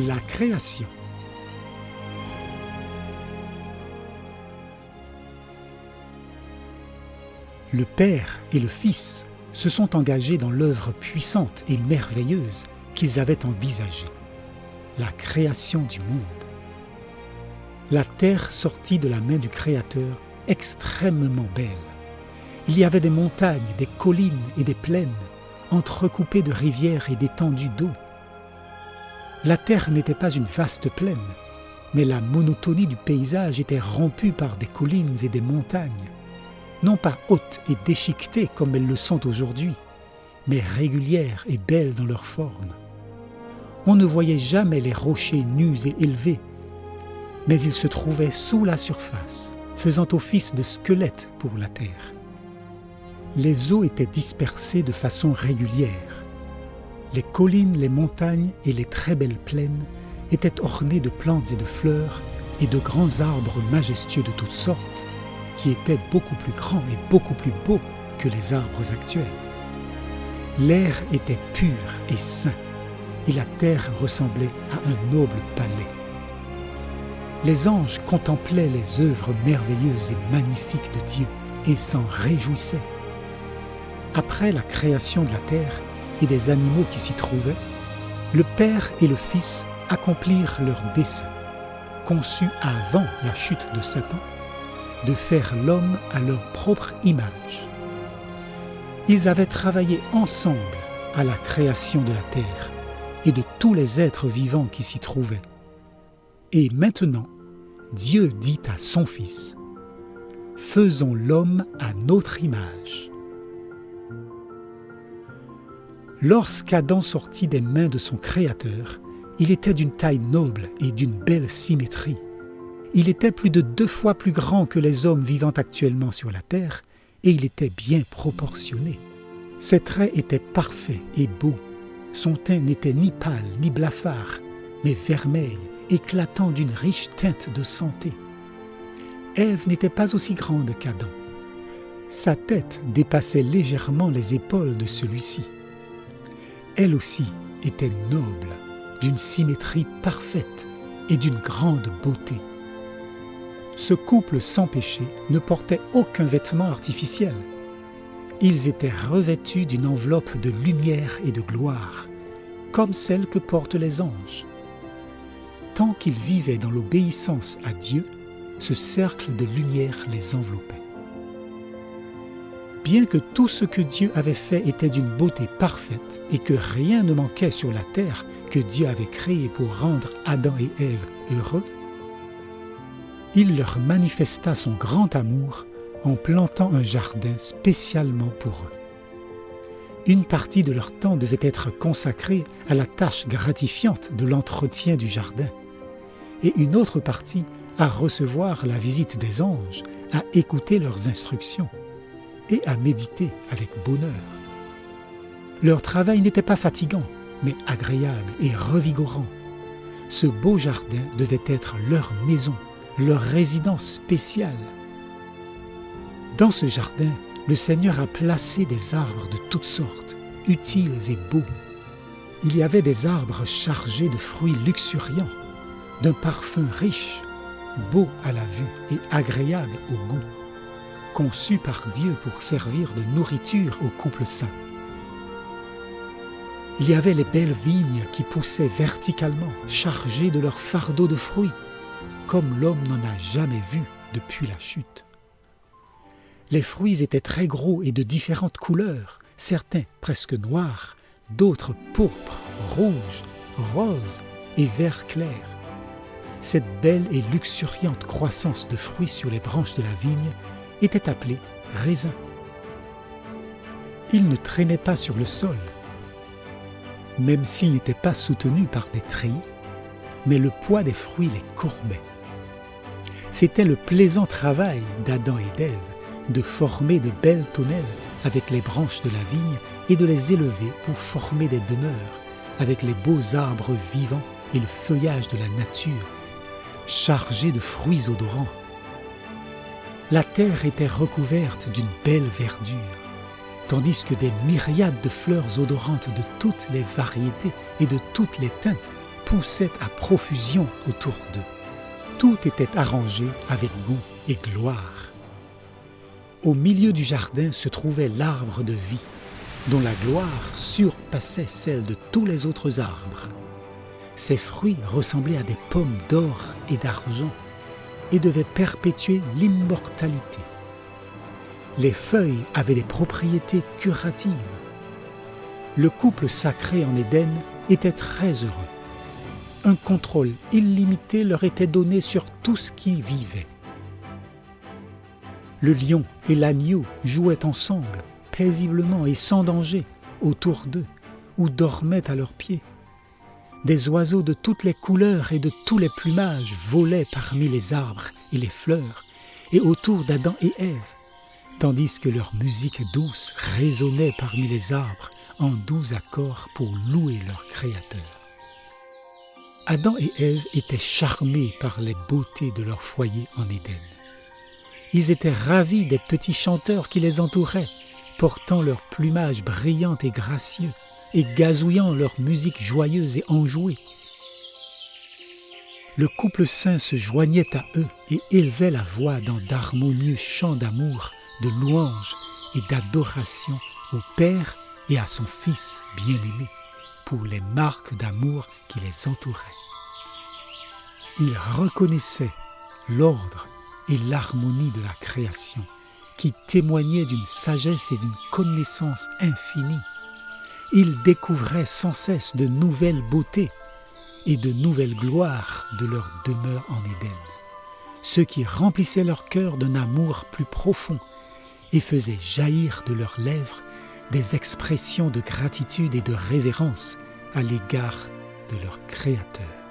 La création. Le Père et le Fils se sont engagés dans l'œuvre puissante et merveilleuse qu'ils avaient envisagée, la création du monde. La terre sortit de la main du Créateur extrêmement belle. Il y avait des montagnes, des collines et des plaines, entrecoupées de rivières et d'étendues d'eau. La terre n'était pas une vaste plaine, mais la monotonie du paysage était rompue par des collines et des montagnes, non pas hautes et déchiquetées comme elles le sont aujourd'hui, mais régulières et belles dans leur forme. On ne voyait jamais les rochers nus et élevés, mais ils se trouvaient sous la surface, faisant office de squelettes pour la terre. Les eaux étaient dispersées de façon régulière. Les collines, les montagnes et les très belles plaines étaient ornées de plantes et de fleurs et de grands arbres majestueux de toutes sortes, qui étaient beaucoup plus grands et beaucoup plus beaux que les arbres actuels. L'air était pur et sain, et la terre ressemblait à un noble palais. Les anges contemplaient les œuvres merveilleuses et magnifiques de Dieu et s'en réjouissaient. Après la création de la terre et des animaux qui s'y trouvaient, le Père et le Fils accomplirent leur dessein, conçu avant la chute de Satan, de faire l'homme à leur propre image. Ils avaient travaillé ensemble à la création de la terre et de tous les êtres vivants qui s'y trouvaient. Et maintenant, Dieu dit à son Fils, « Faisons l'homme à notre image. » Lorsqu'Adam sortit des mains de son Créateur, il était d'une taille noble et d'une belle symétrie. Il était plus de 2 fois plus grand que les hommes vivant actuellement sur la terre, et il était bien proportionné. Ses traits étaient parfaits et beaux. Son teint n'était ni pâle ni blafard, mais vermeil, éclatant d'une riche teinte de santé. Ève n'était pas aussi grande qu'Adam. Sa tête dépassait légèrement les épaules de celui-ci. Elle aussi était noble, d'une symétrie parfaite et d'une grande beauté. Ce couple sans péché ne portait aucun vêtement artificiel. Ils étaient revêtus d'une enveloppe de lumière et de gloire, comme celle que portent les anges. Tant qu'ils vivaient dans l'obéissance à Dieu, ce cercle de lumière les enveloppait. Bien que tout ce que Dieu avait fait était d'une beauté parfaite et que rien ne manquait sur la terre que Dieu avait créée pour rendre Adam et Ève heureux, il leur manifesta son grand amour en plantant un jardin spécialement pour eux. Une partie de leur temps devait être consacrée à la tâche gratifiante de l'entretien du jardin et une autre partie à recevoir la visite des anges, à écouter leurs instructions et à méditer avec bonheur. Leur travail n'était pas fatigant, mais agréable et revigorant. Ce beau jardin devait être leur maison, leur résidence spéciale. Dans ce jardin, le Seigneur a placé des arbres de toutes sortes, utiles et beaux. Il y avait des arbres chargés de fruits luxuriants, d'un parfum riche, beau à la vue et agréable au goût, conçus par Dieu pour servir de nourriture au couple saint. Il y avait les belles vignes qui poussaient verticalement, chargées de leur fardeau de fruits, comme l'homme n'en a jamais vu depuis la chute. Les fruits étaient très gros et de différentes couleurs, certains presque noirs, d'autres pourpres, rouges, roses et vert clair. Cette belle et luxuriante croissance de fruits sur les branches de la vigne était appelée raisin. Ils ne traînaient pas sur le sol, même s'ils n'étaient pas soutenus par des treillis, mais le poids des fruits les courbait. C'était le plaisant travail d'Adam et d'Ève de former de belles tonnelles avec les branches de la vigne et de les élever pour former des demeures avec les beaux arbres vivants et le feuillage de la nature, chargés de fruits odorants. La terre était recouverte d'une belle verdure, tandis que des myriades de fleurs odorantes de toutes les variétés et de toutes les teintes poussaient à profusion autour d'eux. Tout était arrangé avec goût et gloire. Au milieu du jardin se trouvait l'arbre de vie, dont la gloire surpassait celle de tous les autres arbres. Ses fruits ressemblaient à des pommes d'or et d'argent et devaient perpétuer l'immortalité. Les feuilles avaient des propriétés curatives. Le couple sacré en Éden était très heureux. Un contrôle illimité leur était donné sur tout ce qui vivait. Le lion et l'agneau jouaient ensemble, paisiblement et sans danger, autour d'eux, ou dormaient à leurs pieds. Des oiseaux de toutes les couleurs et de tous les plumages volaient parmi les arbres et les fleurs, et autour d'Adam et Ève, tandis que leur musique douce résonnait parmi les arbres en doux accords pour louer leur Créateur. Adam et Ève étaient charmés par les beautés de leur foyer en Éden. Ils étaient ravis des petits chanteurs qui les entouraient, portant leur plumage brillant et gracieux et gazouillant leur musique joyeuse et enjouée. Le couple saint se joignait à eux et élevait la voix dans d'harmonieux chants d'amour, de louange et d'adoration au Père et à son Fils bien-aimé, pour les marques d'amour qui les entouraient. Ils reconnaissaient l'ordre et l'harmonie de la création, qui témoignait d'une sagesse et d'une connaissance infinie. Ils découvraient sans cesse de nouvelles beautés et de nouvelles gloires de leur demeure en Éden, ce qui remplissait leur cœur d'un amour plus profond et faisait jaillir de leurs lèvres des expressions de gratitude et de révérence à l'égard de leur Créateur.